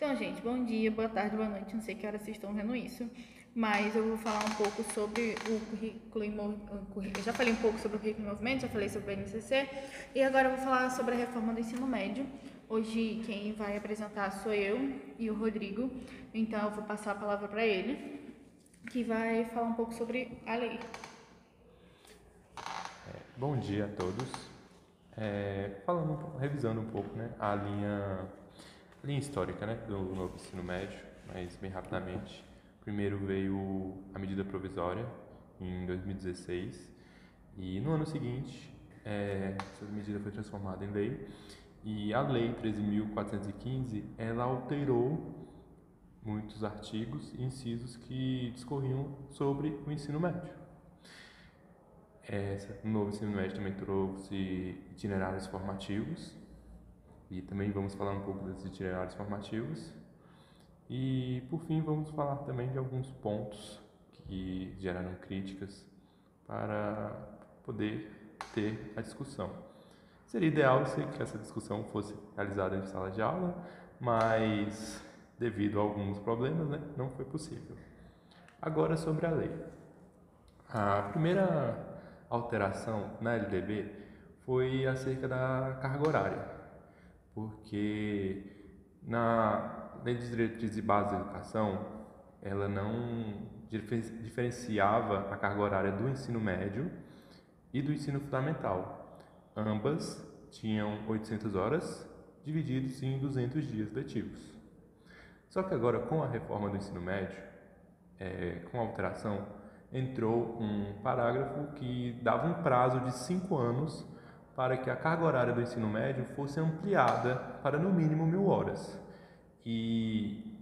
Então, gente, bom dia, boa tarde, boa noite. Não sei que hora vocês estão vendo isso, mas eu vou falar um pouco sobre o currículo Eu já falei um pouco sobre o currículo em movimento, já falei sobre o BNCC e agora eu vou falar sobre a reforma do ensino médio. Hoje quem vai apresentar sou eu e o Rodrigo, então eu vou passar a palavra para ele, que vai falar um pouco sobre a lei. Bom dia a todos. Revisando um pouco, né, a linha histórica, né, do novo ensino médio, mas bem rapidamente. Primeiro veio a medida provisória em 2016 e no ano seguinte essa medida foi transformada em lei e a lei 13.415 ela alterou muitos artigos e incisos que discorriam sobre o ensino médio. O novo ensino médio também trouxe itinerários formativos e também vamos falar um pouco desses itinerários formativos. E, por fim, vamos falar também de alguns pontos que geraram críticas para poder ter a discussão. Seria ideal que essa discussão fosse realizada em sala de aula, mas devido a alguns problemas, né, não foi possível. Agora sobre a lei. A primeira alteração na LDB foi acerca da carga horária, porque na Lei de Diretrizes e Bases da Educação, ela não diferenciava a carga horária do ensino médio e do ensino fundamental. Ambas tinham 800 horas, divididos em 200 dias letivos. Só que agora, com a reforma do ensino médio, com a alteração, entrou um parágrafo que dava um prazo de 5 anos para que a carga horária do ensino médio fosse ampliada para no mínimo 1.000 horas. E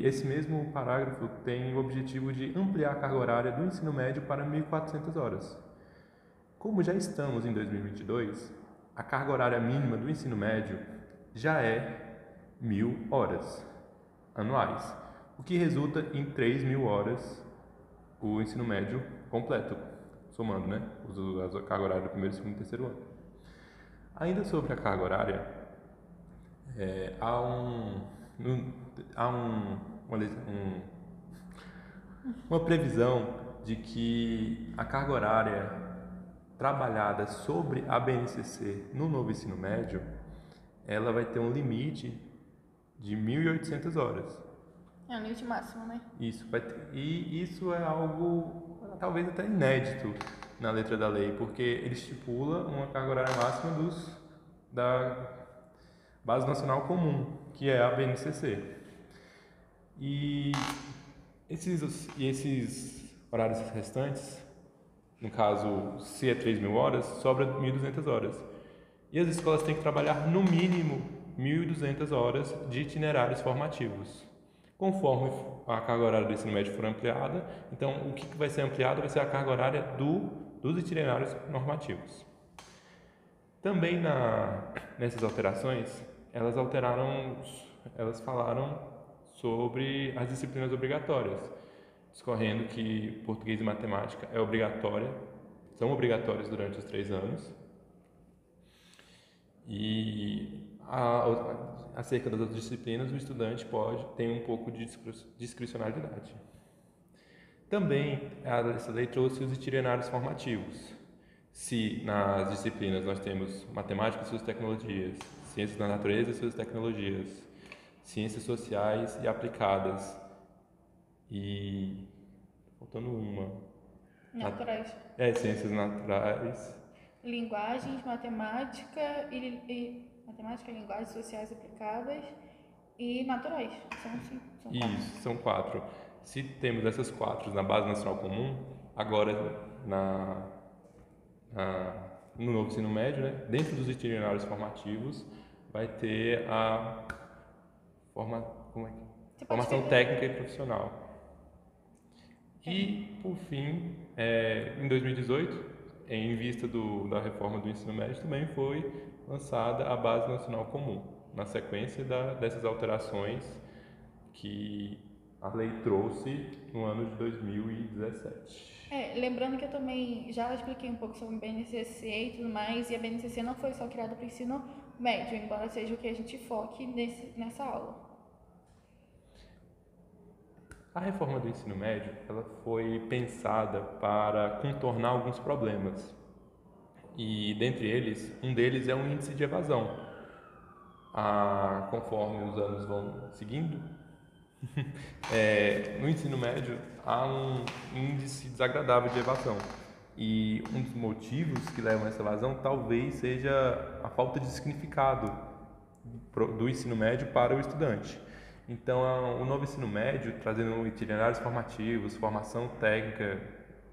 esse mesmo parágrafo tem o objetivo de ampliar a carga horária do ensino médio para 1.400 horas. Como já estamos em 2022, a carga horária mínima do ensino médio já é 1.000 horas anuais, o que resulta em 3.000 horas o ensino médio completo, somando, né, a carga horária do primeiro, segundo e terceiro ano. Ainda sobre a carga horária, uma previsão de que a carga horária trabalhada sobre a BNCC no novo ensino médio, ela vai ter um limite de 1.800 horas. É o limite máximo, né? E isso é algo talvez até inédito na letra da lei, porque ele estipula uma carga horária máxima da Base Nacional Comum, que é a BNCC. E esses horários restantes, no caso, se é 3.000 horas, sobra 1.200 horas. E as escolas têm que trabalhar no mínimo 1.200 horas de itinerários formativos. Conforme a carga horária do ensino médio for ampliada, então o que vai ser ampliado vai ser a carga horária dos itinerários normativos. Também nessas alterações, elas falaram sobre as disciplinas obrigatórias, discorrendo que português e matemática são obrigatórios durante os 3 anos. E acerca das outras disciplinas, o estudante tem um pouco de discricionalidade. Também essa lei trouxe os itinerários formativos. Se nas disciplinas nós temos matemática e suas tecnologias, ciências da natureza e suas tecnologias, ciências sociais e aplicadas, e faltando uma. Naturais. Ciências naturais. Linguagens, matemática, linguagens sociais aplicadas e naturais. São 4. Isso, são 4. Se temos essas 4 na Base Nacional Comum, agora no novo ensino médio, né, dentro dos itinerários formativos, vai ter a formação técnica e profissional. E, por fim, em 2018, em vista da reforma do ensino médio, também foi lançada a Base Nacional Comum, na sequência dessas alterações que a lei trouxe no ano de 2017. Lembrando que eu também já expliquei um pouco sobre o BNCC e tudo mais, e a BNCC não foi só criada para o ensino médio, embora seja o que a gente foque nessa aula. A reforma do ensino médio, ela foi pensada para contornar alguns problemas. E dentre eles, um deles é o índice de evasão. Conforme os anos vão seguindo, no ensino médio há um índice desagradável de evasão. E um dos motivos que levam a essa evasão talvez seja a falta de significado do ensino médio para o estudante. Então, o novo ensino médio, trazendo itinerários formativos, formação técnica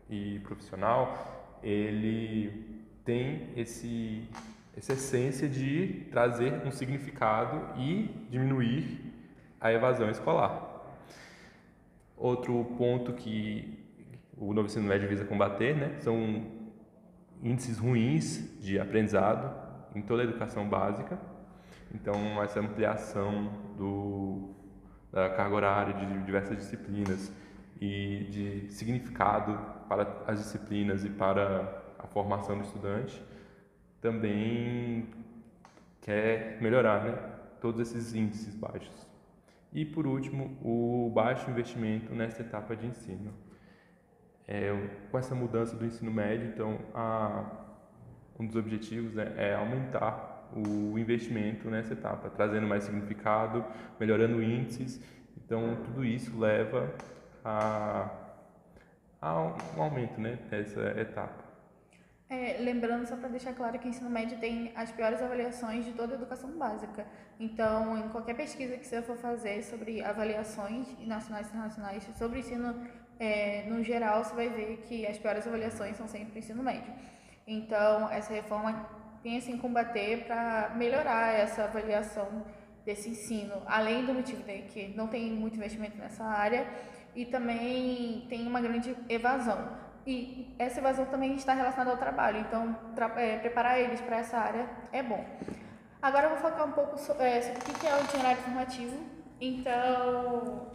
e profissional, ele tem essa essência de trazer um significado e diminuir a evasão escolar. Outro ponto que o novo ensino médio visa combater, né, são índices ruins de aprendizado em toda a educação básica. Então, essa ampliação da carga horária de diversas disciplinas e de significado para as disciplinas e para a formação do estudante também quer melhorar, né, todos esses índices baixos. E, por último, o baixo investimento nessa etapa de ensino. Com essa mudança do ensino médio, então, um dos objetivos é aumentar o investimento nessa etapa, trazendo mais significado, melhorando índices. Então, tudo isso leva a um aumento, né, dessa etapa. Lembrando, só para deixar claro, que o ensino médio tem as piores avaliações de toda a educação básica. Então, em qualquer pesquisa que você for fazer sobre avaliações nacionais e internacionais sobre o ensino no geral, você vai ver que as piores avaliações são sempre o ensino médio. Então, essa reforma pensa em combater para melhorar essa avaliação desse ensino, além do motivo de que não tem muito investimento nessa área e também tem uma grande evasão. E essa evasão também está relacionada ao trabalho, então preparar eles para essa área é bom. Agora eu vou focar um pouco sobre o que é o itinerário formativo. Então,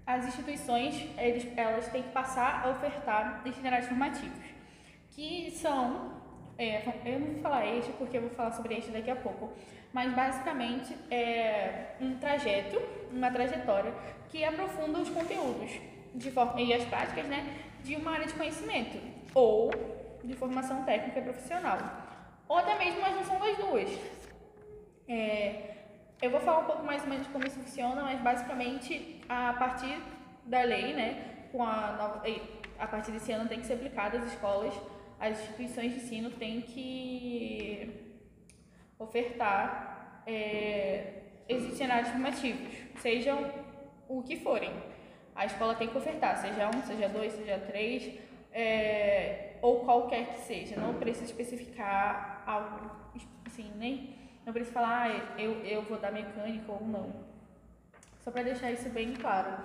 as instituições elas têm que passar a ofertar itinerários formativos, que são, eu não vou falar este porque eu vou falar sobre este daqui a pouco, mas basicamente é uma trajetória que aprofunda os conteúdos e as práticas, né, de uma área de conhecimento ou de formação técnica e profissional, ou até mesmo a junção das duas. Eu vou falar um pouco mais ou menos de como isso funciona, mas basicamente a partir da lei, né, a partir desse ano tem que ser aplicada às escolas, as instituições de ensino têm que ofertar esses itinerários formativos, sejam o que forem. A escola tem que ofertar, seja um, seja dois, seja três, ou qualquer que seja. Não precisa especificar algo assim, nem não precisa falar, eu vou dar mecânica ou não. Só para deixar isso bem claro.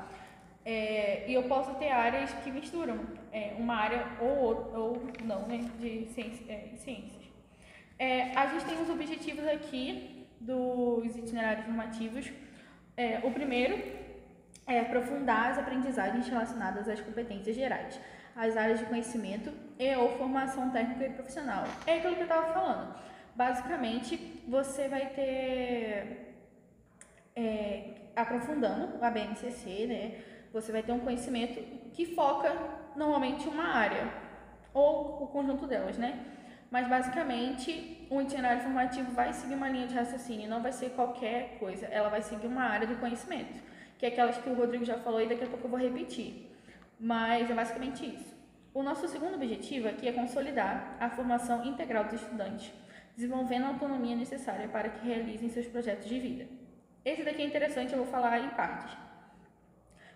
E eu posso ter áreas que misturam uma área ou não, né, de ciências. A gente tem os objetivos aqui dos itinerários formativos. O primeiro é aprofundar as aprendizagens relacionadas às competências gerais, às áreas de conhecimento e ou formação técnica e profissional. É aquilo que eu estava falando. Basicamente, você vai ter, aprofundando a BNCC, né? Você vai ter um conhecimento que foca normalmente uma área, ou o conjunto delas, né? Mas basicamente, o itinerário formativo vai seguir uma linha de raciocínio, não vai ser qualquer coisa, ela vai seguir uma área de conhecimento, que é aquelas que o Rodrigo já falou e daqui a pouco eu vou repetir. Mas é basicamente isso. O nosso segundo objetivo aqui é consolidar a formação integral dos estudantes, desenvolvendo a autonomia necessária para que realizem seus projetos de vida. Esse daqui é interessante, eu vou falar em partes.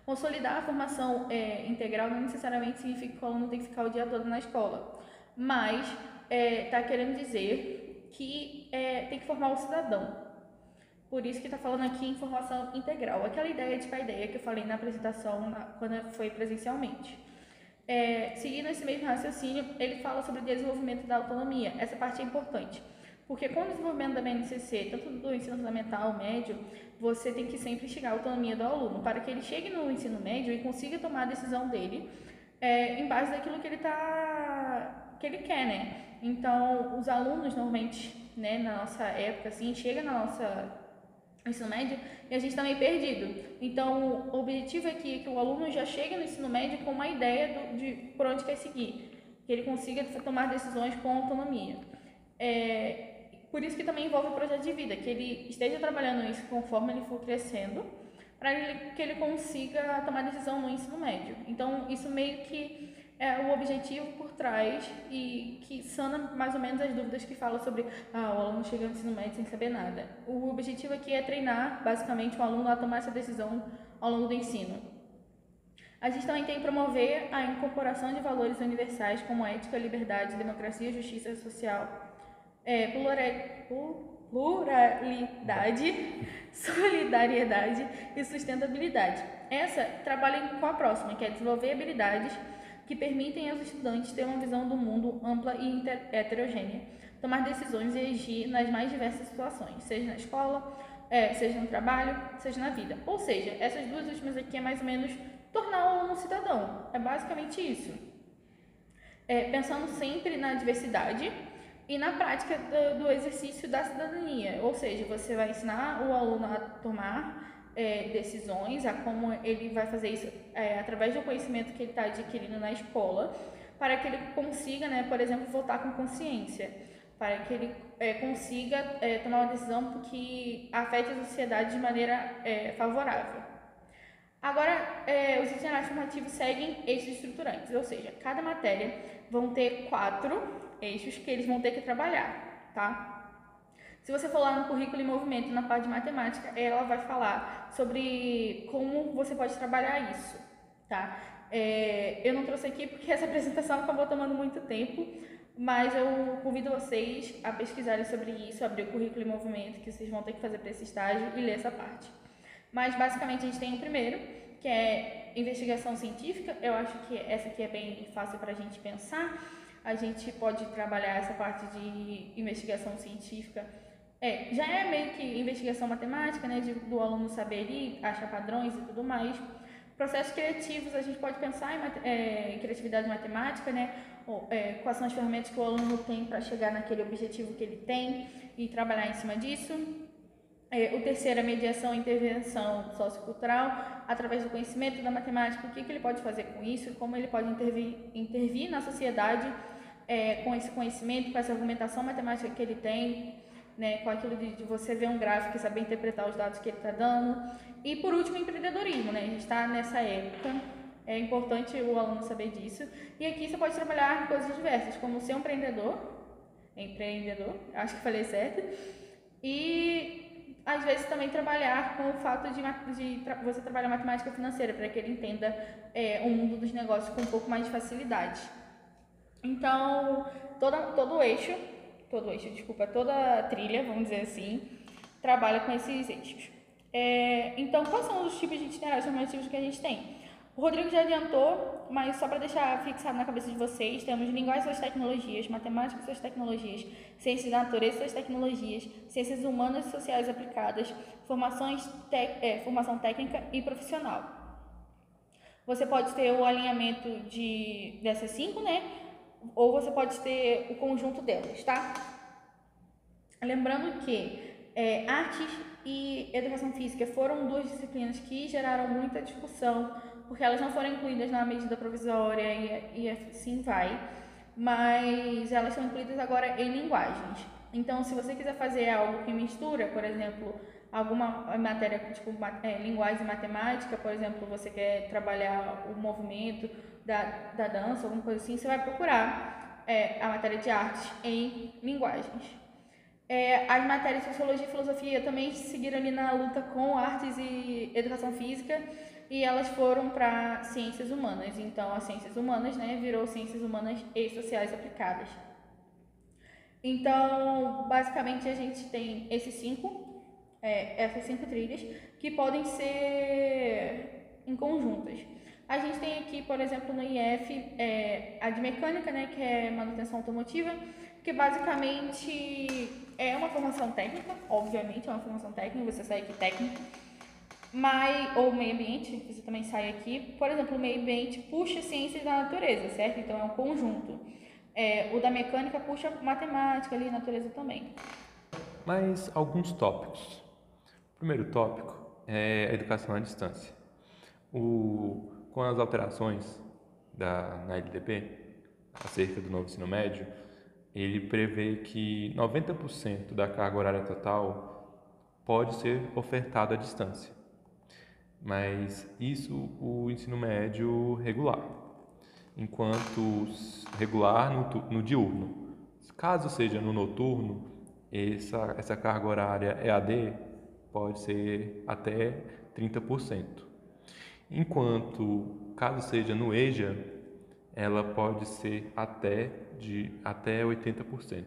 Consolidar a formação integral não necessariamente significa que o aluno tem que ficar o dia todo na escola, mas está querendo dizer que tem que formar o cidadão. Por isso que está falando aqui em formação integral. Aquela ideia de paideia que eu falei na apresentação quando foi presencialmente. Seguindo esse mesmo raciocínio, ele fala sobre o desenvolvimento da autonomia. Essa parte é importante, porque com o desenvolvimento da BNCC, tanto do ensino fundamental, médio, você tem que sempre instigar a autonomia do aluno, para que ele chegue no ensino médio e consiga tomar a decisão dele em base daquilo que ele está que ele quer, né? Então, os alunos, normalmente, né, na nossa época, assim, chega na nossa ensino médio e a gente está meio perdido. Então, o objetivo é que o aluno já chegue no ensino médio com uma ideia de por onde quer seguir, que ele consiga tomar decisões com autonomia. Por isso que também envolve o projeto de vida, que ele esteja trabalhando isso conforme ele for crescendo, para que ele consiga tomar decisão no ensino médio. Então, isso meio que é o objetivo por trás e que sana mais ou menos as dúvidas que falam sobre o aluno chega no ensino médio sem saber nada. O objetivo aqui é treinar, basicamente, o aluno a tomar essa decisão ao longo do ensino. A gente também tem que promover a incorporação de valores universais como ética, liberdade, democracia, justiça social, pluralidade, solidariedade e sustentabilidade. Essa trabalha com a próxima, que é desenvolver habilidades que permitem aos estudantes ter uma visão do mundo ampla e heterogênea, tomar decisões e agir nas mais diversas situações, seja na escola, seja no trabalho, seja na vida. Ou seja, essas duas últimas aqui é mais ou menos tornar o aluno um cidadão. É basicamente isso. Pensando sempre na diversidade e na prática do exercício da cidadania. Ou seja, você vai ensinar o aluno a tomar decisões, a como ele vai fazer isso através do conhecimento que ele está adquirindo na escola, para que ele consiga, né, por exemplo, votar com consciência, para que ele consiga tomar uma decisão que afete a sociedade de maneira favorável. Agora, os itinerários formativos seguem eixos estruturantes, ou seja, cada matéria vão ter 4 eixos que eles vão ter que trabalhar, tá? Se você for lá no currículo em movimento, na parte de matemática, ela vai falar sobre como você pode trabalhar isso, tá? Eu não trouxe aqui porque essa apresentação acabou tomando muito tempo, mas eu convido vocês a pesquisarem sobre isso, abrir o currículo em movimento, que vocês vão ter que fazer para esse estágio e ler essa parte. Mas, basicamente, a gente tem o primeiro, que é investigação científica. Eu acho que essa aqui é bem fácil para a gente pensar. A gente pode trabalhar essa parte de investigação científica. Já é meio que investigação matemática, né, do aluno saber ir, achar padrões e tudo mais. Processos criativos, a gente pode pensar em criatividade matemática, né, quais são as ferramentas que o aluno tem para chegar naquele objetivo que ele tem e trabalhar em cima disso. O terceiro é mediação e intervenção sociocultural, através do conhecimento da matemática, o que ele pode fazer com isso, como ele pode intervir na sociedade com esse conhecimento, com essa argumentação matemática que ele tem, né, com aquilo de você ver um gráfico e saber interpretar os dados que ele está dando. E por último, empreendedorismo, né? A gente está nessa época, é importante o aluno saber disso. E aqui você pode trabalhar coisas diversas, como ser um empreendedor, acho que falei certo, e às vezes também trabalhar com o fato de você trabalhar matemática financeira, para que ele entenda o mundo dos negócios com um pouco mais de facilidade. Então, toda trilha, vamos dizer assim, trabalha com esses eixos. Então, quais são os tipos de itinerários formativos que a gente tem? O Rodrigo já adiantou, mas só para deixar fixado na cabeça de vocês, temos linguagem e suas tecnologias, matemática e suas tecnologias, ciências da natureza e suas tecnologias, ciências humanas e sociais aplicadas, formação técnica e profissional. Você pode ter o alinhamento dessas 5, né? Ou você pode ter o conjunto delas, tá? Lembrando que artes e educação física foram 2 disciplinas que geraram muita discussão, porque elas não foram incluídas na medida provisória e assim vai, mas elas são incluídas agora em linguagens. Então, se você quiser fazer algo que mistura, por exemplo, alguma matéria tipo linguagem e matemática, por exemplo, você quer trabalhar o movimento da dança, alguma coisa assim, você vai procurar a matéria de artes em linguagens. As matérias de sociologia e filosofia também seguiram ali na luta com artes e educação física, e elas foram para ciências humanas. Então, as ciências humanas, né, virou ciências humanas e sociais aplicadas. Então, basicamente, a gente tem essas 5 trilhas que podem ser em conjuntas. A gente tem aqui, por exemplo, no IF, a de mecânica, né, que é manutenção automotiva, que basicamente é uma formação técnica, obviamente é uma formação técnica, você sai aqui técnico, ou meio ambiente, você também sai aqui. Por exemplo, o meio ambiente puxa ciências da natureza, certo? Então é um conjunto. O da mecânica puxa matemática ali, natureza também. Mas alguns tópicos. O primeiro tópico é a educação à distância. Com as alterações na LDB, acerca do novo ensino médio, ele prevê que 90% da carga horária total pode ser ofertado à distância. Mas isso o ensino médio regular, enquanto regular no diurno. Caso seja no noturno, essa carga horária EAD pode ser até 30%. Enquanto, caso seja no EJA, ela pode ser até 80%.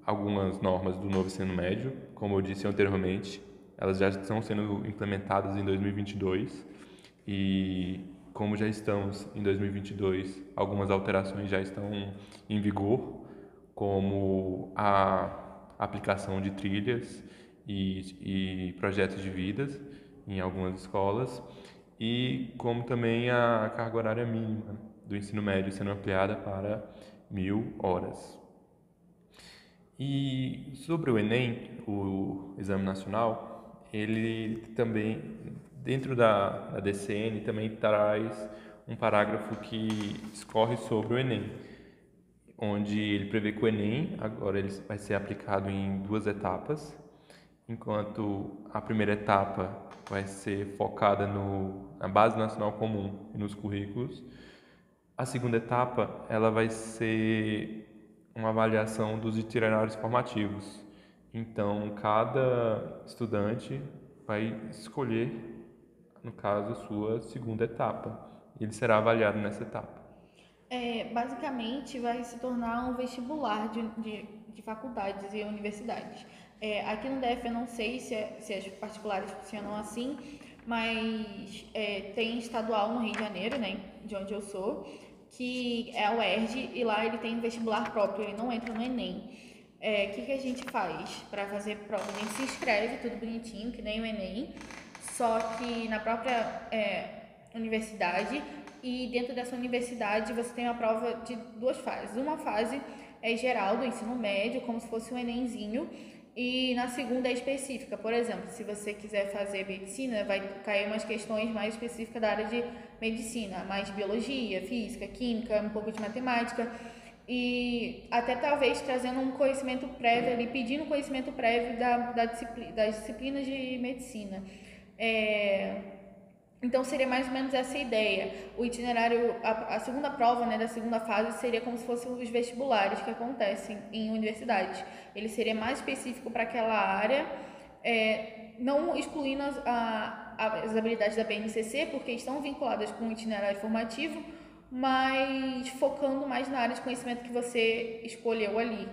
Algumas normas do novo ensino médio, como eu disse anteriormente, elas já estão sendo implementadas em 2022 e como já estamos em 2022, algumas alterações já estão em vigor, como a aplicação de trilhas e projetos de vidas em algumas escolas, e como também a carga horária mínima do ensino médio sendo ampliada para 1.000 horas. E sobre o Enem, o Exame Nacional, ele também, dentro da DCN, também traz um parágrafo que discorre sobre o Enem, onde ele prevê que o Enem agora ele vai ser aplicado em 2 etapas, enquanto a primeira etapa vai ser focada na Base Nacional Comum e nos currículos. A segunda etapa ela vai ser uma avaliação dos itinerários formativos. Então, cada estudante vai escolher, no caso, a sua segunda etapa. E ele será avaliado nessa etapa. Basicamente, vai se tornar um vestibular de faculdades e universidades. Aqui no DF eu não sei se as particulares funcionam assim, mas tem estadual no Rio de Janeiro, né, de onde eu sou, que é a UERJ, e lá ele tem um vestibular próprio, ele não entra no Enem. Que a gente faz para fazer prova? A gente se inscreve, tudo bonitinho, que nem o Enem, só que na própria universidade, e dentro dessa universidade você tem uma prova de 2 fases. Uma fase é geral do ensino médio, como se fosse um Enemzinho, e na segunda é específica. Por exemplo, se você quiser fazer medicina, vai cair umas questões mais específicas da área de medicina, mais biologia, física, química, um pouco de matemática, e até talvez trazendo um conhecimento prévio ali, pedindo conhecimento prévio das disciplinas de medicina. Então seria mais ou menos essa ideia. O itinerário, a segunda prova, né, da segunda fase seria como se fossem os vestibulares que acontecem em universidades. Ele seria mais específico para aquela área, não excluindo as habilidades da BNCC, porque estão vinculadas com o itinerário formativo, mas focando mais na área de conhecimento que você escolheu ali.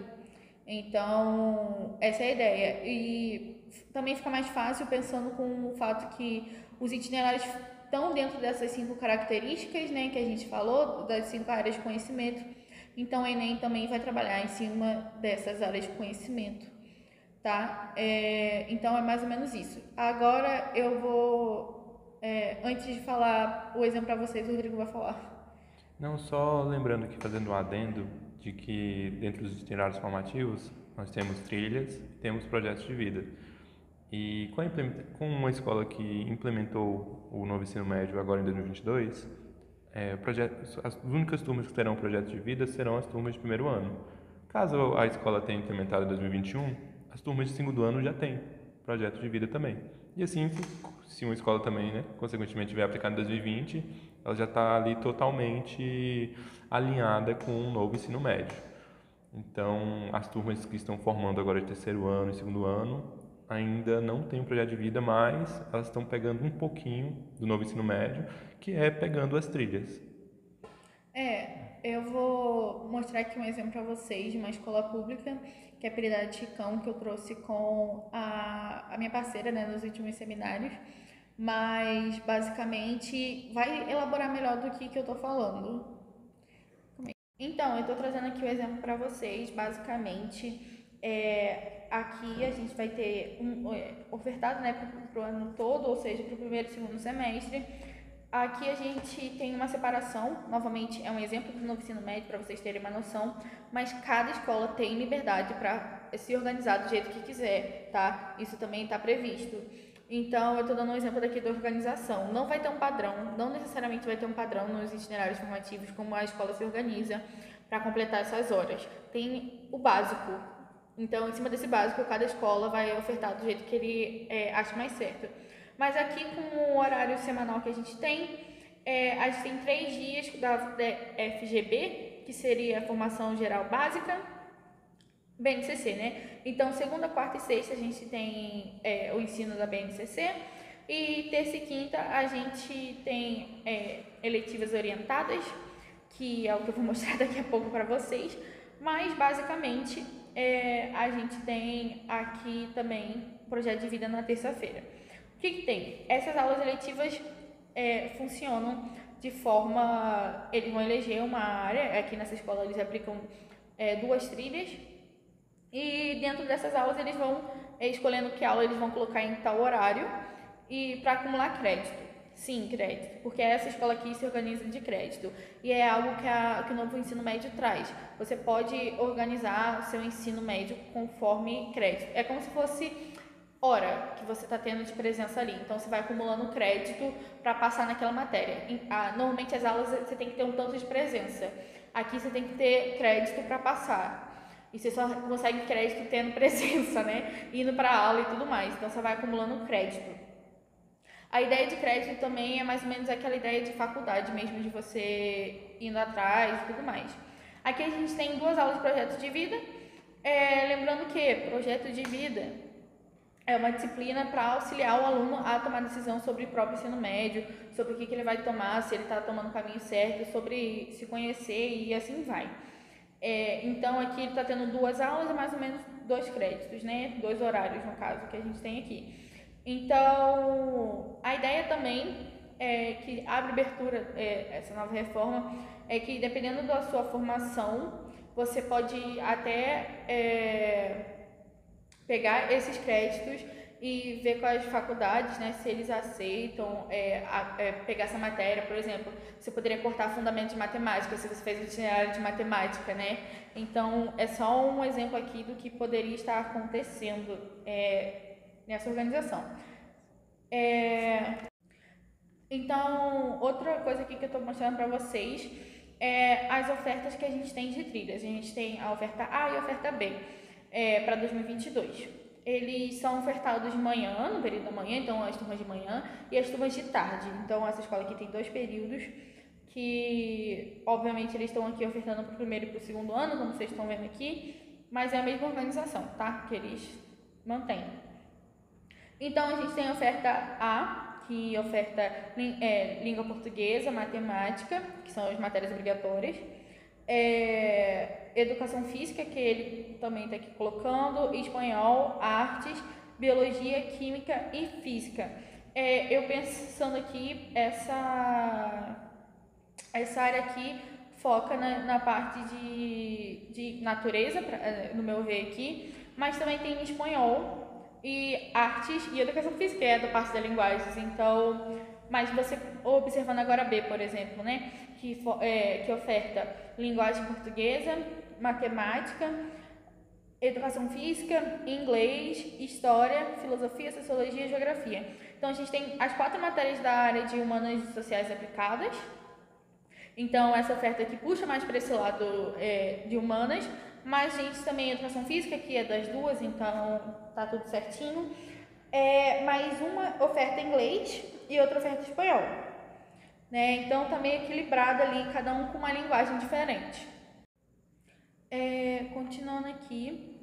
Então, essa é a ideia. E também fica mais fácil pensando com o fato que os itinerários estão dentro dessas 5 características, né, que a gente falou, das 5 áreas de conhecimento. Então, o Enem também vai trabalhar em cima dessas áreas de conhecimento, tá? Então, é mais ou menos isso. Agora, eu vou, antes de falar o exemplo para vocês, o Rodrigo vai falar. Não, só lembrando aqui, fazendo um adendo, de que dentro dos itinerários formativos nós temos trilhas e temos projetos de vida. E com uma escola que implementou o novo ensino médio agora em 2022, as únicas turmas que terão projeto de vida serão as turmas de primeiro ano. Caso a escola tenha implementado em 2021, as turmas de segundo ano já têm projeto de vida também. E assim, se uma escola também, né, consequentemente, tiver aplicado em 2020, ela já está ali totalmente alinhada com o novo ensino médio. Então, as turmas que estão formando agora de terceiro ano e segundo ano ainda não têm um projeto de vida, mas elas estão pegando um pouquinho do novo ensino médio, que é pegando as trilhas. Eu vou mostrar aqui um exemplo para vocês de uma escola pública, que é a Piedade Chicão, que eu trouxe com a minha parceira, né, nos últimos seminários, mas basicamente vai elaborar melhor do que eu tô falando. Então, eu estou trazendo aqui o exemplo para vocês. Basicamente, aqui a gente vai ter ofertado, né, para o ano todo, ou seja, para o primeiro e segundo semestre, Aqui a gente tem uma separação, novamente é um exemplo do novo ensino médio para vocês terem uma noção, mas cada escola tem liberdade para se organizar do jeito que quiser, tá? Isso também está previsto. Então, eu estou dando um exemplo daqui da organização. Não vai ter um padrão, não necessariamente vai ter um padrão nos itinerários formativos, como a escola se organiza para completar essas horas. Tem o básico. Então, em cima desse básico, cada escola vai ofertar do jeito que ele acha mais certo. Mas aqui, com o horário semanal que a gente tem 3 dias da FGB, que seria a formação geral básica, BNCC, né? Então, segunda, quarta e sexta a gente tem o ensino da BNCC e terça e quinta a gente tem eletivas orientadas, que é o que eu vou mostrar daqui a pouco para vocês, mas basicamente a gente tem aqui também projeto de vida na terça-feira. O que tem? Essas aulas eletivas funcionam de forma... Eles vão eleger uma área, aqui nessa escola eles aplicam 2 trilhas, e dentro dessas aulas eles vão escolhendo que aula eles vão colocar em tal horário e para acumular crédito. Sim, crédito, porque essa escola aqui se organiza de crédito e é algo que o novo ensino médio traz. Você pode organizar seu ensino médio conforme crédito. É como se fosse hora que você está tendo de presença ali. Então, você vai acumulando crédito para passar naquela matéria. Normalmente, as aulas você tem que ter um tanto de presença. Aqui, você tem que ter crédito para passar. E você só consegue crédito tendo presença, né? Indo para a aula e tudo mais. Então, você vai acumulando crédito. A ideia de crédito também é mais ou menos aquela ideia de faculdade mesmo, de você indo atrás e tudo mais. Aqui a gente tem 2 aulas de projeto de vida. Lembrando que projeto de vida é uma disciplina para auxiliar o aluno a tomar decisão sobre o próprio ensino médio, sobre o que ele vai tomar, se ele está tomando o caminho certo, sobre se conhecer e assim vai. Então, aqui ele está tendo 2 aulas e mais ou menos 2 créditos, né? 2 horários, no caso, que a gente tem aqui. Então, a ideia também é que abre abertura, essa nova reforma, é que dependendo da sua formação, você pode até pegar esses créditos e ver com as faculdades, né, se eles aceitam pegar essa matéria. Por exemplo, você poderia cortar fundamento de matemática, se você fez o itinerário de matemática, né? Então, é só um exemplo aqui do que poderia estar acontecendo nessa organização. Então, outra coisa aqui que eu estou mostrando para vocês é as ofertas que a gente tem de trilhas. A gente tem a oferta A e a oferta B para 2022. Eles são ofertados de manhã, no período da manhã, então as turmas de manhã e as turmas de tarde. Então, essa escola aqui tem 2 períodos que, obviamente, eles estão aqui ofertando para o primeiro e para o segundo ano, como vocês estão vendo aqui, mas é a mesma organização, tá? Que eles mantêm. Então, a gente tem a oferta A, que oferta língua portuguesa, matemática, que são as matérias obrigatórias, educação física, que ele também está aqui colocando, espanhol, artes, biologia, química e física. Eu pensando aqui, essa área aqui foca na parte de natureza, no meu ver aqui, mas também tem espanhol e artes e educação física, é da parte das linguagens. Então, mas você observando agora B, por exemplo, né, que oferta linguagem portuguesa, matemática, educação física, inglês, história, filosofia, sociologia e geografia. Então, a gente tem as 4 matérias da área de humanas e sociais aplicadas. Então, essa oferta aqui puxa mais para esse lado de humanas, mas a gente também educação física, que é das 2, então tá tudo certinho. Mais uma oferta em inglês e outra oferta em espanhol. Né? Então, tá meio equilibrado ali, cada um com uma linguagem diferente. Continuando aqui,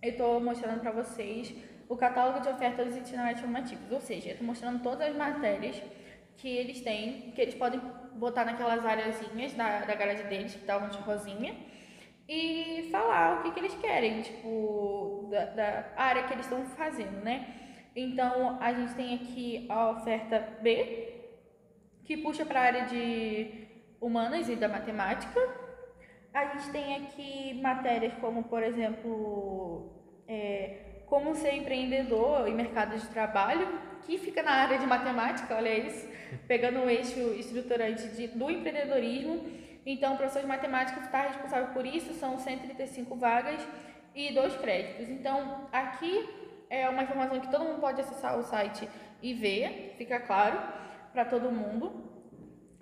eu estou mostrando para vocês o catálogo de ofertas dos itinerários formativos, ou seja, eu estou mostrando todas as matérias que eles têm, que eles podem botar naquelas areazinhas da grade deles, que estavam de rosinha, e falar o que eles querem, tipo, da área que eles estão fazendo, né? Então, a gente tem aqui a oferta B, que puxa para a área de humanas e da matemática. A gente tem aqui matérias como, por exemplo, como ser empreendedor em mercado de trabalho, que fica na área de matemática, olha isso, pegando o eixo estruturante do empreendedorismo. Então, o professor de matemática está responsável por isso, são 135 vagas e 2 créditos. Então, aqui é uma informação que todo mundo pode acessar o site e ver, fica claro para todo mundo.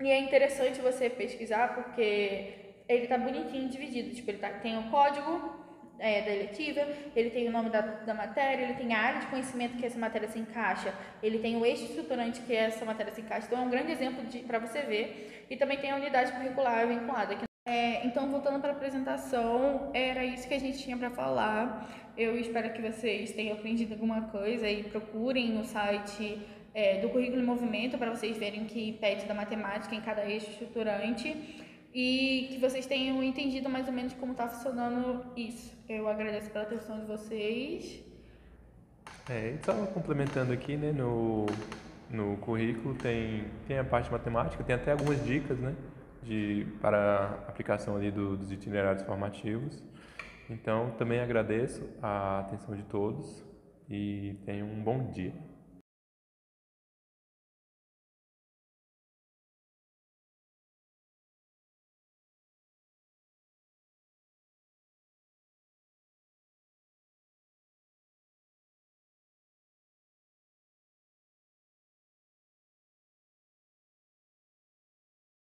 E é interessante você pesquisar porque ele tá bonitinho dividido. Tipo, tem o código da eletiva, ele tem o nome da matéria, ele tem a área de conhecimento que essa matéria se encaixa, ele tem o eixo estruturante que essa matéria se encaixa. Então, é um grande exemplo para você ver. E também tem a unidade curricular vinculada. Então, voltando para a apresentação, era isso que a gente tinha para falar. Eu espero que vocês tenham aprendido alguma coisa e procurem no site do Currículo em Movimento para vocês verem que pede da matemática em cada eixo estruturante e que vocês tenham entendido mais ou menos como está funcionando isso. Eu agradeço pela atenção de vocês. E só complementando aqui, né, no currículo tem a parte de matemática, tem até algumas dicas, né, para aplicação ali dos itinerários formativos. Então, também agradeço a atenção de todos e tenham um bom dia.